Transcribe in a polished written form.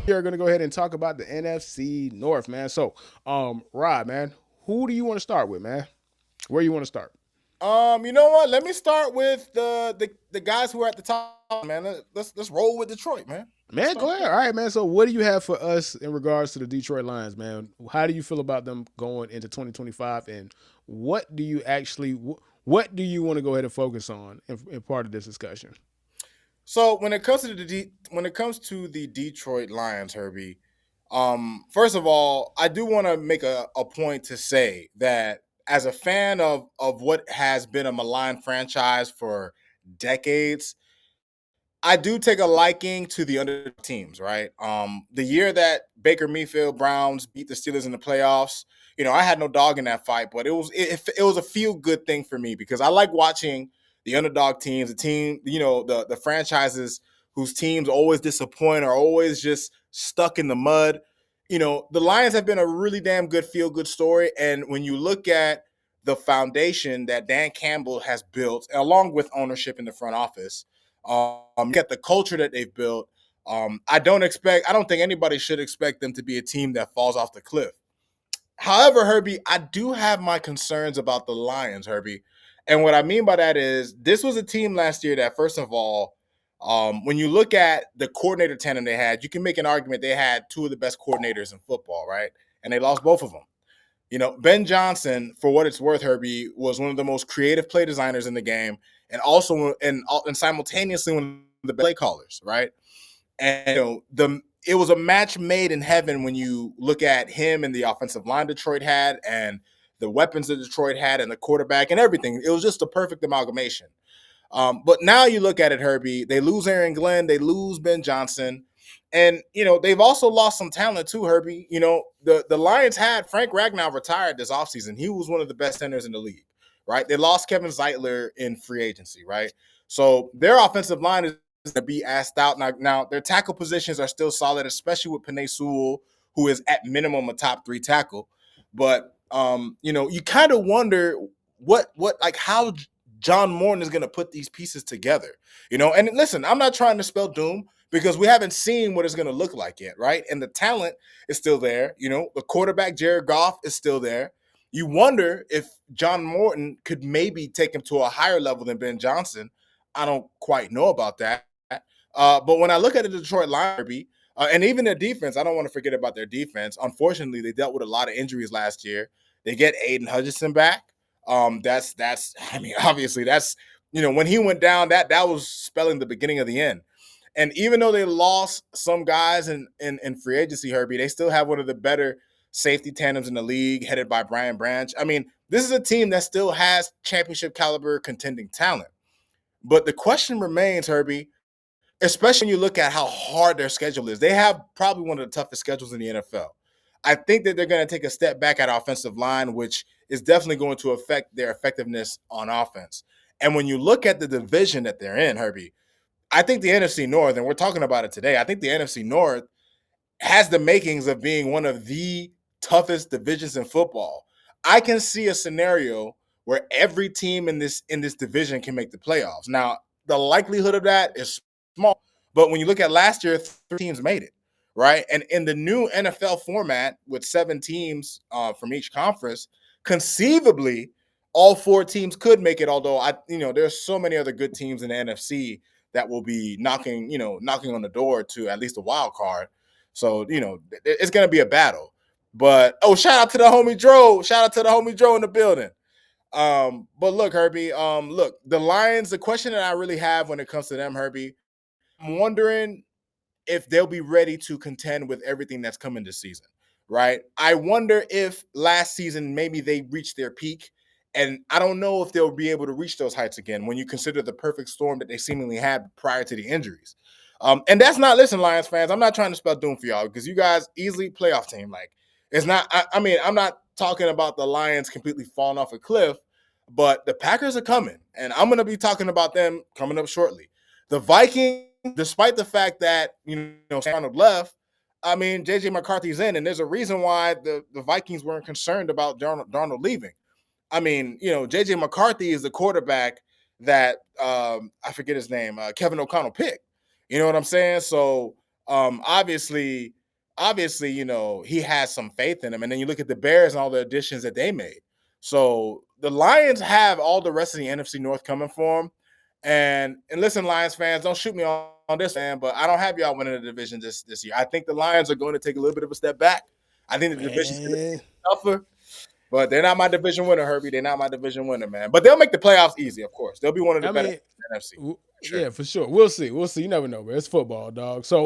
We are going to go ahead and talk about the NFC North, man. So, Rod, man, who do you want to start with, man? Where you want to start? You know what? Let me start with the guys who are at the top, man. Let's roll with Detroit, man. Let's Man, start go ahead. there. All right, man. So, what do you have for us in regards to the Detroit Lions, man? How do you feel about them going into 2025, and what do you actually what do you want to go ahead and focus on in part of this discussion? So when it comes to the Detroit Lions, Herbie, first of all, I do want to make a point to say that as a fan of what has been a maligned franchise for decades, I do take a liking to the underdog teams, right? The year that Baker Mayfield Browns beat the Steelers in the playoffs, I had no dog in that fight, but it was a feel good thing for me because I like watching the underdog teams, the team, the franchises whose teams always disappoint or always just stuck in the mud. The Lions have been a really damn good feel good story, and when you look at the foundation that Dan Campbell has built, along with ownership in the front office, get the culture that they've built. I don't think anybody should expect them to be a team that falls off the cliff. However, Herbie, I do have my concerns about the Lions, Herbie. And what I mean by that is this was a team last year that, first of all, when you look at the coordinator tandem they had, you can make an argument they had two of the best coordinators in football, right? And they lost both of them. Ben Johnson, for what it's worth, Herbie, was one of the most creative play designers in the game, and also and simultaneously one of the play callers, right? And it was a match made in heaven when you look at him and the offensive line Detroit had, and the weapons that Detroit had, and the quarterback and everything. It was just a perfect amalgamation. But now you look at it, Herbie. They lose Aaron Glenn, they lose Ben Johnson, and they've also lost some talent too, Herbie. The Lions had Frank Ragnow retired this offseason. He was one of the best centers in the league, right? They lost Kevin Zeitler in free agency, right? So their offensive line is going to be asked out now. Their tackle positions are still solid, especially with Penei Sewell, who is at minimum a top three tackle. But you kind of wonder what like how John Morton is going to put these pieces together. And listen, I'm not trying to spell doom because we haven't seen what it's going to look like yet, right? And the talent is still there. The quarterback Jared Goff is still there. You wonder if John Morton could maybe take him to a higher level than Ben Johnson. I don't quite know about that. But when I look at the Detroit Lions, and even their defense, I don't want to forget about their defense. Unfortunately, they dealt with a lot of injuries last year. They get Aiden Hutchinson back. That's I mean, obviously that's when he went down, that was spelling the beginning of the end. And even though they lost some guys in free agency, Herbie, they still have one of the better safety tandems in the league, headed by Brian Branch. I mean, this is a team that still has championship caliber contending talent. But the question remains, Herbie, especially when you look at how hard their schedule is. They have probably one of the toughest schedules in the NFL. I think that they're going to take a step back at offensive line, which is definitely going to affect their effectiveness on offense. And when you look at the division that they're in, Herbie, I think the NFC North, and we're talking about it today, I think the NFC North has the makings of being one of the toughest divisions in football. I can see a scenario where every team in this division can make the playoffs. Now, the likelihood of that is small, but when you look at last year, three teams made it, right? And in the new NFL format with seven teams from each conference, conceivably all four teams could make it. Although there's so many other good teams in the NFC that will be knocking on the door to at least a wild card. So, it's going to be a battle. But, shout out to the homie Dro. Shout out to the homie Dro in the building. But look, Herbie, look, the Lions, the question that I really have when it comes to them, Herbie, I'm wondering if they'll be ready to contend with everything that's coming this season, right? I wonder if last season maybe they reached their peak, and I don't know if they'll be able to reach those heights again when you consider the perfect storm that they seemingly had prior to the injuries. And that's not, listen, Lions fans, I'm not trying to spell doom for y'all because you guys easily playoff team. Like, it's not, I mean, I'm not talking about the Lions completely falling off a cliff, but the Packers are coming, and I'm going to be talking about them coming up shortly. The Vikings, despite the fact that Arnold left, I mean JJ McCarthy's in, and there's a reason why the Vikings weren't concerned about Darnold leaving. I mean, JJ McCarthy is the quarterback that I forget his name, Kevin O'Connell picked. You know what I'm saying? So Obviously, he has some faith in him. And then you look at the Bears and all the additions that they made. So the Lions have all the rest of the NFC North coming for them. And listen, Lions fans, don't shoot me on this, man, but I don't have y'all winning the division this year. I think the Lions are going to take a little bit of a step back. I think the division's going to Man, get tougher, but they're not my division winner, Herbie. They're not my division winner, man. But they'll make the playoffs easy, of course. They'll be one of the I better mean, in the NFC. Sure. yeah, for sure. We'll see. We'll see. You never know, bro. It's football, dog. So